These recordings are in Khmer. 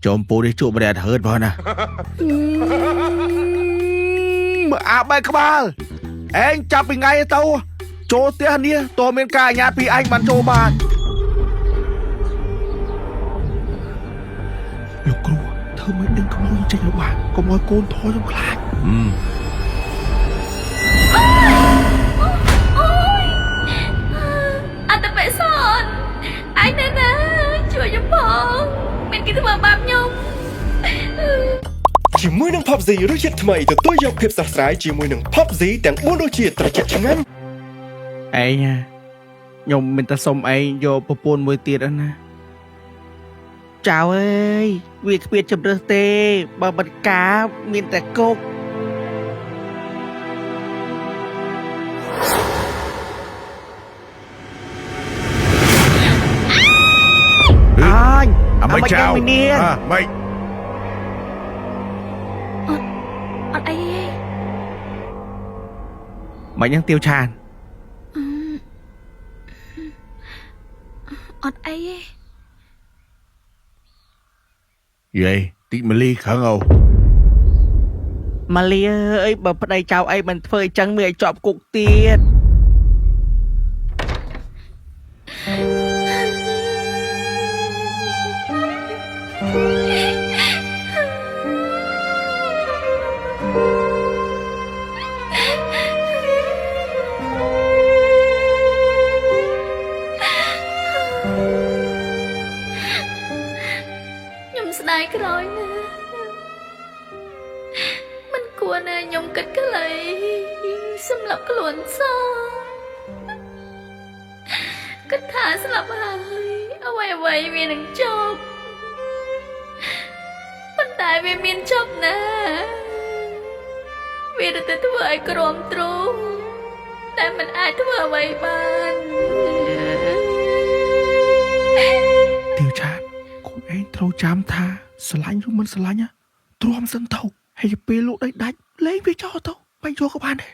Chôm bố đi trụ bà đẹp hơn vào nè. À bài các bà anh chạp bình ngay tao cho tiếc nia tôi men cả nhà pi anh bắn cho bạn lục cừu thơ mấy đừng có môi trên là bạn có môi côn thôi trong lại ôi anh ta phải son anh nè nè chùa giúp phong mình kia mà bám nhung ជាមួយនឹង PUBG រសជាតិថ្មីទទួលយកភាពស្រស់ស្រាយជាមួយនឹង PUBG ទាំង4រសជាតិត្រជាក់ឆ្ងាញ់ ឯងខ្ញុំមិនតែសុំឯងយកប្រពន្ធមួយទៀតណាចៅអើយវាគ្មានជំរើសទេបើមិនការមានតែគុកអញចៅមិនអត់អីទេមិនយ៉ាងទៀវឆានអត់អីទេយេតិចម៉ាលីខឹងអូម៉ាលីអើយបើប្តីចៅអីមិនធ្វើអញ្ចឹងមានឲ្យជាប់គុកទៀតស្ដាយក្រោយណាមិនគួរណាខ្ញុំគិតខ្លីសម្រាប់ខ្លួនសោះគិតថាស្លាប់ហើយអ្វីអ្វីវានឹងចប់ប៉ុន្តែវាមានចប់ណាវាទៅធ្វើឲ្យក្រំទ្រូងតែមិនអាចធ្វើអ្វីបានទៀវឆានខ្លួនឯងត្រូវចាំថាស្រឡាញ់ឬមិនស្រឡាញ់ទ្រាំសិនទៅហើយពេលលោកដាច់លេងវាចោលទៅបាញ់យកក៏បានដែរ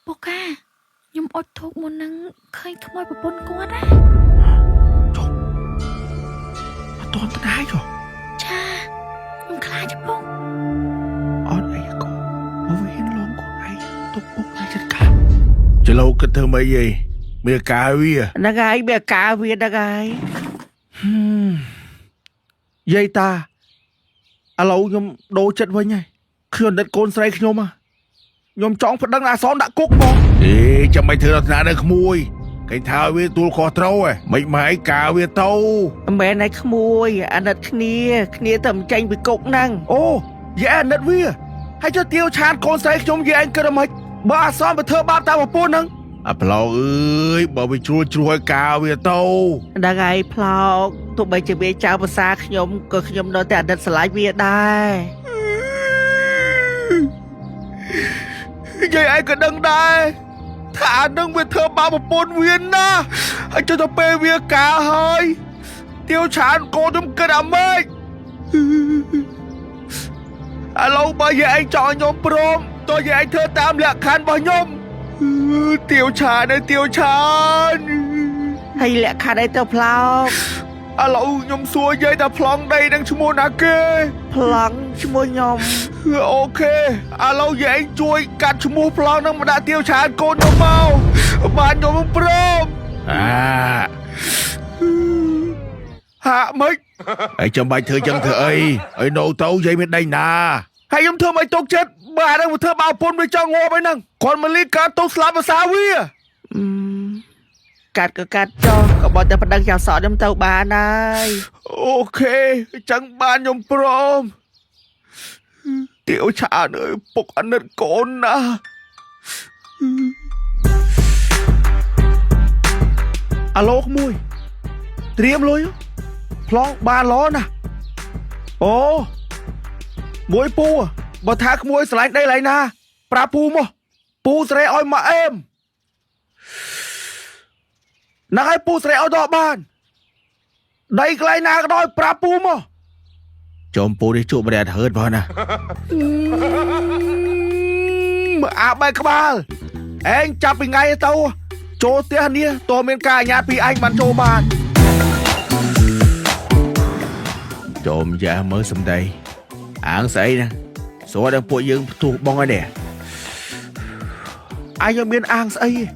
ពូកាខ្ញុំអត់ធូបមុននឹងឃើញខ្មោចប្រពន្ធគាត់ណាចុះអត់តន់ដែរចុះចាខ្ញុំខ្លាចពងអត់អីក៏មកវិញឡងខ្លួនឯងទុកពុកឲ្យចិត្តកាចលោគិតធ្វើម៉េចឯងមានការវាហ្នឹងហើយមានការវាហ្នឹងហើយយាយតាឥឡូវខ្ញុំដូរចិត្តវិញហើយខ្ញុំដិតកូនស្រីខ្ញុំខ្ញុំចង់ប្តឹងអាសនដាក់គុកមកចាំមិនធ្វើដល់ថ្នាក់នៅក្មួយគេថាវាទួលខុសត្រូវហ៎មិនមកឲ្យការវាទៅមិនមែនឲ្យក្មួយអាណិតគ្នាតែមិនចាញ់ពីគុកហ្នឹងអូយាយអាណិតវាហើយចុះទៀវឆានកូនស្រីខ្ញុំយាយឯងគិតមិនបើអាសនទៅធ្វើបាបតាមប្រពន្ធហ្នឹងអាប្លោកអើយបើវាជ្រួលឲ្យការវាទៅហ្នឹងហើយប្លោកទោះបីជាវាចៅភាសាខ្ញុំក៏ខ្ញុំនៅតែអាណិតស្រឡាញ់វាដែរយាយឯងក៏ដឹងដែរថានឹងវាធ្វើបាបប្រពន្ធវាណាហើយចុះទៅពេលវាការហើយទៀវឆានកូនខ្ញុំគិតអាម៉េចឥឡូវបើយាយឯងចង់ខ្ញុំព្រមតើយាយឯងធ្វើតាមលក្ខខណ្ឌរបស់ខ្ញុំទៀវឆានហើយលក្ខខណ្ឌអីទៅប្លោកឥឡូវខ្ញុំសួរយាយថាប្លង់ដីនឹងឈ្មោះណាគេប្លង់ឈ្មោះខ្ញុំអូខេឥឡូវយាយជួយកាត់ឈ្មោះប្លង់នឹងមកដាក់ទៀវឆានកូនខ្ញុំមកបានខ្ញុំព្រមហាក់មិនហើយចាំបាច់ធ្វើចឹងធ្វើអីឲ្យនៅទៅយាយមានដេញណាហើយខ្ញុំធ្វើមិនទុកចិត្តបើអានឹងវាធ្វើបោពុនវាចង់ងាប់អីហ្នឹងគាត់មកលីកាត់ទៅស្លាប់ភាសាវាកាត់ក៏កាត់ចោលក៏បើតែប្តឹងចៅសក់ខ្ញុំទៅបានហើយអូខេចឹងបានខ្ញុំព្រមទៀវឆានអើយពុកអាណិតកូនណាអាឡូក្មួយត្រៀមលុយប្លង់បានឡណាអូមួយពូបើថាក្មួយស្រឡាញ់ដីឡៃណាប្រាប់ពូមកពូស្រីឲ្យមកអេមណាស់ឲ្យពូស្រីឲ្យដល់បានដីកន្លែងណាក៏ដោយប្រាប់ពូមកចំពូនេះជួបម្នាក់ហឺតផងណាអាបែកក្បាលឯងចាប់ពីថ្ងៃទៅចូលផ្ទះនេះតើមានការអាជ្ញាពីអញបានចូលបាន Trộm dạ mới xong đây án xảy nè số đang phụ dương thuộc bong ai nè ai cho miền án xảy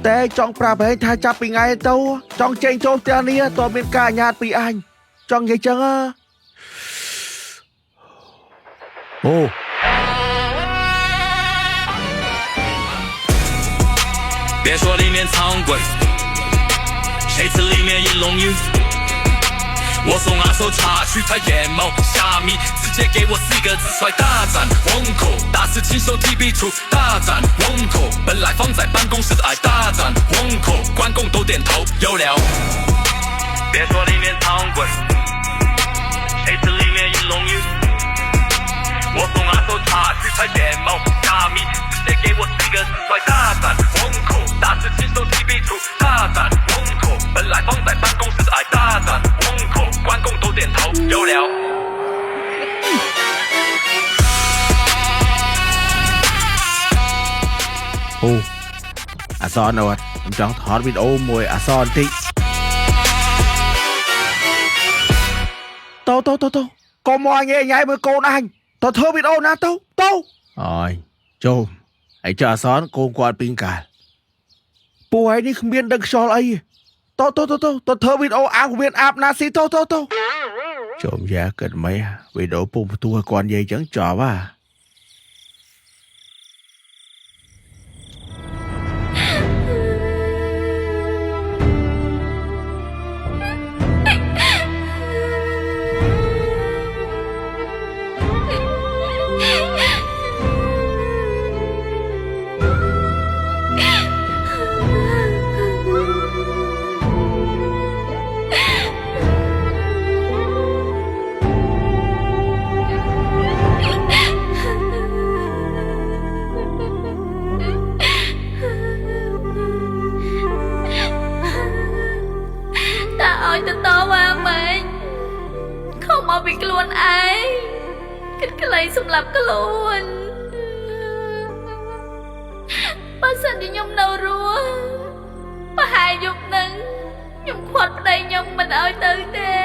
แต่จองปราบให้ทายจับปีไงเต้าจองเจงโจเตียนี่ตัวเป็นกาญาติปีอันจองยังจังโอ้别说里面藏鬼，谁知里面一龙鱼。我送阿手茶去他眼眸虾米，直接给我4个字帅大展虹口，大师亲手提笔出大展虹口，本来放在办公室的爱大展虹口，关公都点头有了。别说里面藏鬼，谁知里面一龙鱼。我送阿手茶去他眼眸虾米，直接给我4个字帅大展虹口，大师亲手提笔出大展虹口，本来放在办公室的爱大展虹口，关公都点头有了。អូអាសនអត់ខ្ញុំចង់ថតវីដេអូមួយអាសនតិចតោកុំមកញ៉ៃមើលកូនអញតើធ្វើវីដេអូណាទៅអើយចូលហើយចុះអាសនកូនគាត់ពីងកាលពួកឯងនេះគ្មានដឹងខ្យល់អីតើធ្វើវីដេអូអាគ្មានអាបណាស៊ីតចូលយ៉ាគិតមិនវីដេអូពុំផ្ទួគាត់និយាយចឹងចប់ហ่าពីខ្លួនឯងគិតក្លែងសម្រាប់ខ្លួនបើសិនជាខ្ញុំនៅរស់ប្រហែលយប់នឹងខ្ញុំខាត់ប្តីខ្ញុំមិនឲ្យទៅទេ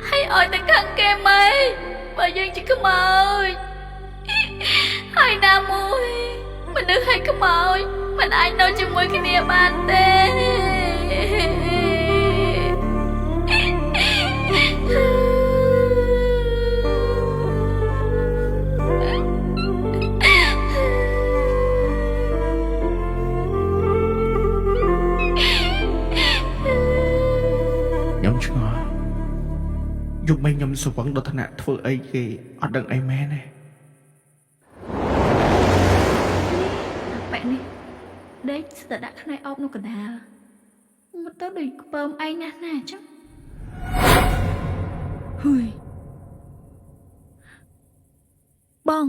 ហើយឲ្យទៅខាងគេមកបើយើងជាខ្មោចហើយណាមួយមនុស្សហើយខ្មោចមិនអាចនៅជាមួយគ្នាបានទេខ្ញុំឆ្ងល់យប់មិញខ្ញុំស្វឹងដល់ថ្នាក់ធ្វើអីគេអត់ដឹងអីមែនទេដេកស្ទើរដាក់ខ្នែអោបនៅកណ្ដាលមកទៅដូចខ្ពើមឯងណាស់ណាអញ្ចឹងហ៊ុយបង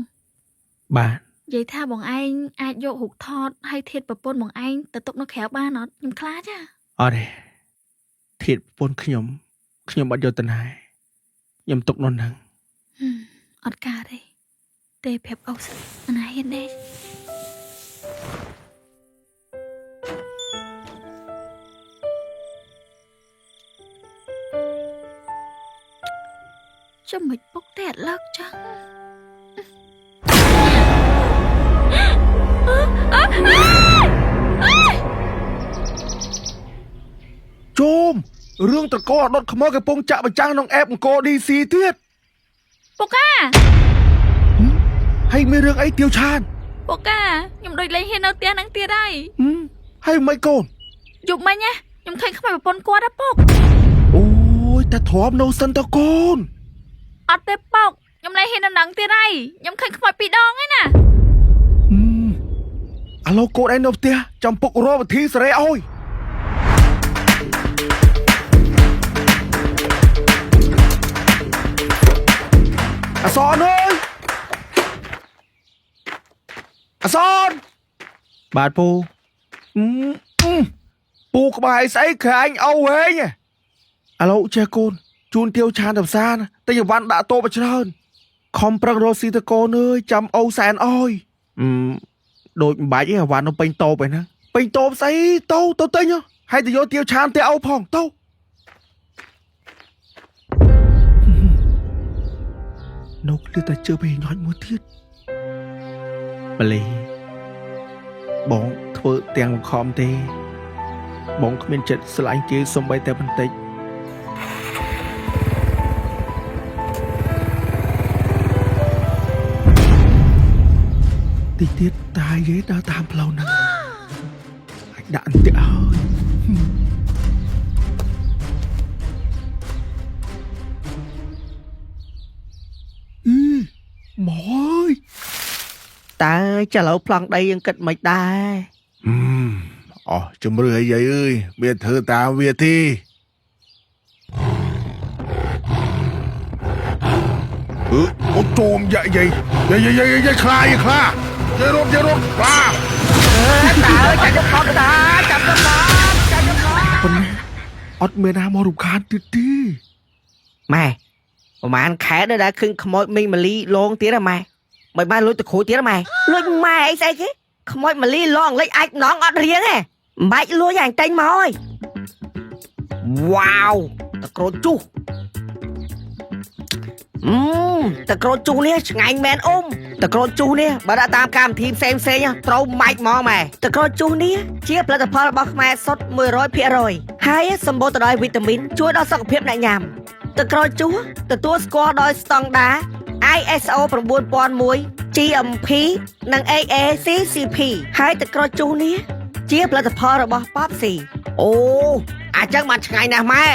បាទនិយាយថាបងឯងអាចយករូបថតហើយធាតុប្រពន្ធបងឯងទៅទុកនៅក្រៅបានអត់ខ្ញុំខ្លាចហ៎អត់ទេធាតុប្រពន្ធខ្ញុំអត់យកទៅណាខ្ញុំទុកនៅហ្នឹងអត់ការទេប្រាប់អោសណាហ៊ានទេចាំមិនពុកតែអត់លើកចឹងជុំរឿងតកអដុតខ្មោចកំពុងចាក់បញ្ចាំងក្នុងអេបអង្គរ DC ទៀតពុកកាហើយមានរឿងអីទាវឆានពុកកាខ្ញុំដូចលេងហ៊ាននៅផ្ទះហ្នឹងទៀតហើយមិនកូនយប់មិញណាខ្ញុំឃើញខ្មោចប្រពន្ធគាត់ណាពុកអូយតែទ្រាំនៅសិនតកូនអត់ទេពុកខ្ញុំលែងហ៊ាននៅនឹងទៀតហើយខ្ញុំឃើញខ្មោច2ដងឯណាឥឡូវកូនឯងនៅផ្ទះចាំពុករកវិធីសេរីអើយអសនអើយអសនបាទពូពូក្បែរស្អីខាញ់អូហេងឥឡូវចេះកូនជូនទាវឆានទៅផ្សារតែយវ៉ាន់ដាក់តូបច្រើនខំប្រឹងរកស៊ីទៅកូនអើយចាំអូសែនអើយដូចមិនបាច់ទេអាវ៉ាន់នៅពេញតូបឯណាពេ Bình tôm say tâu tâu tênh nhá. Hay thì vô tiêu chan tiêu áo phòng tâu. Nấu liêu ta chưa về nói mua thiết. Bà lì. Bóng thơ tiền khom tê. Bóng không biết chất sơ lạnh chế xong bay tèo phân tích. Tí tiết tai ghế đã tam lâu nè. Anh đạn tiện ơi. Mỏ ơi. Ta chả lâu plong đâyยัง kịch mạch đai. Chùm rưỡi vậy ơi. Biệt thơ ta biệt thi. Ôi trồm vậy vậy. Vậy khla. Vậy rốt khla. Ta ơi chạy cho con ta. Chạy cho con. Con nè. Ất mê na mò rụp khán tiết đi. Mày. Mà anh khẽ đó đã khưng khmoi mình mà ly lông tía ra mày. Mày ba lôi từ khối tía ra mày. Lôi mày ấy sao thế? Khmoi mà ly lông lấy ách nón ọt riêng à. Mày lôi dàng tranh môi. Wow. Ta cổ chú. Ta cổ chú nè. Ngành men Ta cổ chú nè. Bà đã tam cam team xem nha. Trâu mạch mò mày. Ta cổ chú nè. Chiaផលិតផលរបស់ខ្មែរសុទ្ធ 100% ហើយសម្បូរទៅដោយវីតាមីនជួយដល់សុខភាពអ្នកញ៉ាំ ទឹកក្រូចជួសទទួលស្គាល់ដោយស្តង់ដារ ISO 9001 GMP និង AACCP ហើយទឹកក្រូចជួសនេះជាផលិតផលរបស់ Popsi អូអាចចឹងបានឆ្ងាញ់ណាស់ម៉ែ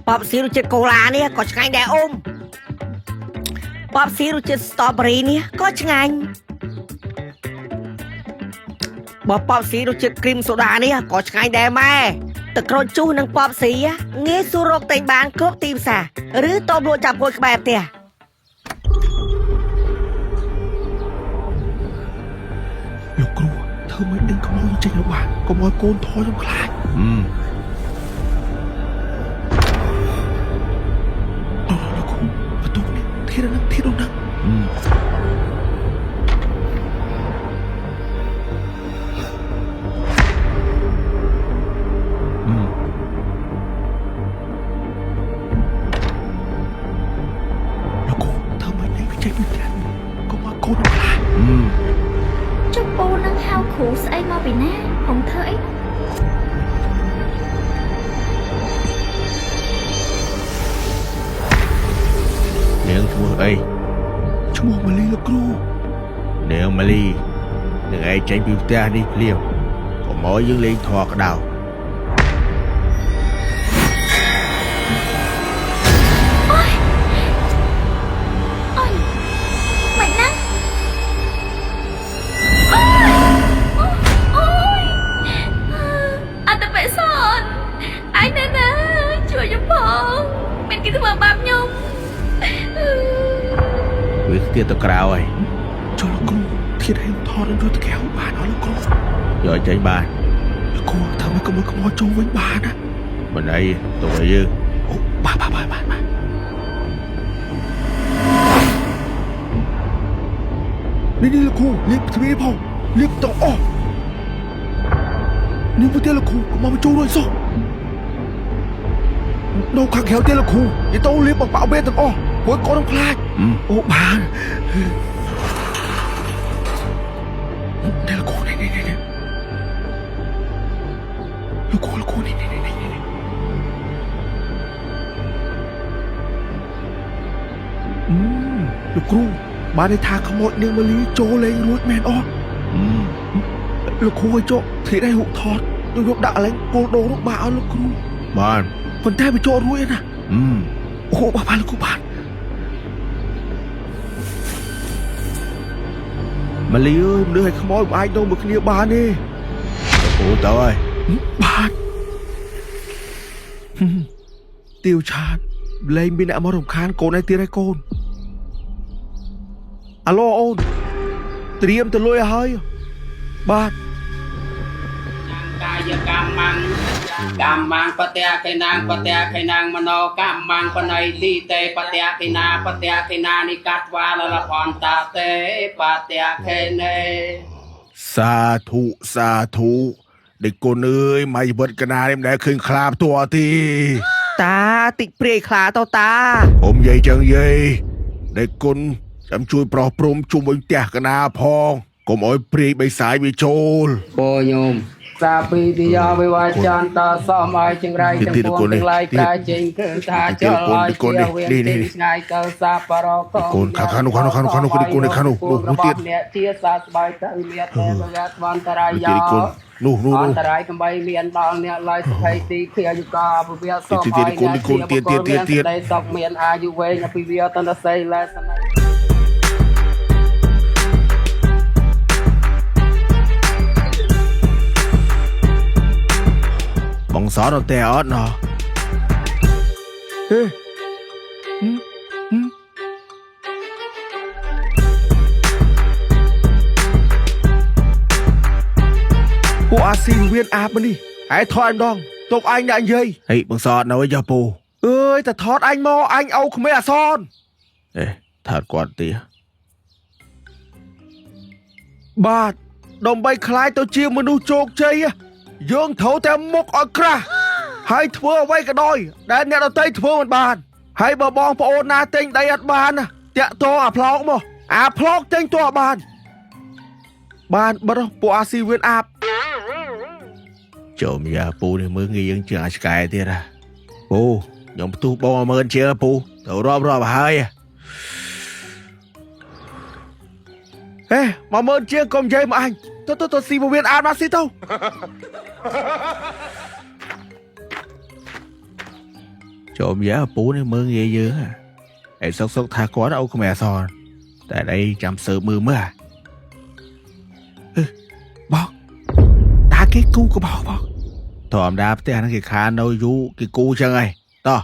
Popsi រសជាតិកូឡានេះក៏ឆ្ងាញ់ដែរអ៊ុំ Popsi រសជាតិ Strawberry នេះក៏ឆ្ងាញ់ បើ Popsi រសជាតិ Cream Soda នេះក៏ឆ្ងាញ់ដែរម៉ែ ទឹកក្រូចជូរនិង Popsi ងាយស្រួលរកទិញបានគ្រប់ទីផ្សារឬតូបលក់ចាប់គួយក្បែរផ្ទះ លោកគ្រូធ្វើមិនដឹងខ្មោចចេញរបស់កុំឲ្យកូនថយខ្ញុំខ្លាចលោកគ្រូបន្ទប់នេះធៀបនឹងចេញពីផ្ទះកុំឲ្យកូនខ្លាច ចុះពូនឹងហៅគ្រូស្អីមកពីណាខ្ញុំធ្វើអីនាងឈ្មោះអីឈ្មោះម៉ាលីលោកគ្រូនាងម៉ាលីនឹងឯងចេញពីផ្ទះនេះភ្លាមកុំឲ្យយើងលេងធေါ်ក្តៅ Tiết tao cào rồi cho nó cô thiết hay thò lên đôi kéo bà nó là cô rồi chạy bà cô thằng mấy con mồi trâu với bà nè bên đây tụi mày dư bà đi là cô liếp thì biết không liếp tao liếp với tiên là cô mà mày trâu rồi sao đâu khắc khéo tiên là cô vậy tao liếp bằng bảo bên thằng với con ông khai bà đây là cô này là cô này là cô bà đây thà không mọi niềm mà lý trô lên ruột men là cô ơi chỗ thì đây hụt thọt nhưng lúc đã lấy cô đồ nó bảo là cô bà phần tay bị trô ruột nè bà là cô bà mà Lý ơi, đứa hay không nói ai đâu mà kia bà nè. Ủa tao ơi. Bà. Tiêu Chan, lên bên nãy mà đồng khán cô này tiêu đây con. Alo ôn. Tìm từ lôi hơi. Bà. យកម្មមាំងបតេកេណាងមនោកម្មមាំងបណៃទីតេបតេកេណានិកាត់វាលលផនតាតេបតេកេណេ សាធុដេកូនអើយមកជីវិតកណានេះមិនដែលឃើញខ្លាផ្ទាល់ទេ តាតិចព្រាយខ្លាទៅតា អ៊ំយាយចឹងយាយដេកូនចាំជួយប្រោះព្រំជុំវិញផ្ទះកណាផងកុំអោយព្រាយបិសាយវាចូល ពោញោមសាពីទីយ៉ាវិវាចន្ទសមឲ្យចង្រៃទាំងពួងទាំងឡាយប្រាចេញគឺថាចលឲ្យជាវេនទីឆ្ងាយទៅសាបរក កូនខានោះទៀត អ្នកជាសាស្បាយទៅមានតែវាស្វន្តរាយ ទៀតកូននោះ អន្តរាយកំបីមានដល់អ្នកឡើយសុខទីគ្រាយុកាពវិយសុខឲ្យអ្នកទៀតតែសុខមានអាយុវែងអភិវិយតនស័យលែសណៃ បងសអត់តែអត់ណោះហេពួកអាស៊ីវៀនអាបនេះហើយថតម្ដងទុកអញដាក់និយាយហេបងសអត់នៅយ៉ាពូអើយតែថតអញមកអញអោក្មេអសនអេថតគាត់ទីបាទដើម្បីខ្លាយទៅជាមនុស្សជោគជ័យ យើងត្រូវតែមុខឲ្យក្រាស់ហើយធ្វើអ្វីក៏ដោយដែលអ្នកដទៃធ្វើមិនបានហើយបើបងប្អូនណាទិញដីអត់បានតាក់តងអាផ្លោកមកអាផ្លោកទិញតោះបានបរោះពួកអាស៊ីវៀនអាប់ចូលយ៉ាពូនេះមើងងាយយើងជាងអាឆ្កែទៀតហ៎ពូខ្ញុំផ្ទុះបង10000ជាងពូទៅរាប់ហើយហេ10000ជាងកុំនិយាយមកអញទៅស៊ីវៀនអាប់ណាស៊ីទៅ ចូលយ៉ាពូនេះមើងងាយយើងឯសុកថាគាត់អូក្មេអសនតែអីចាំសើមើលបងតាគេគូកបោបងធម្មតាផ្ទះហ្នឹងគេខាននៅយូគេគូចឹងហើយតោះ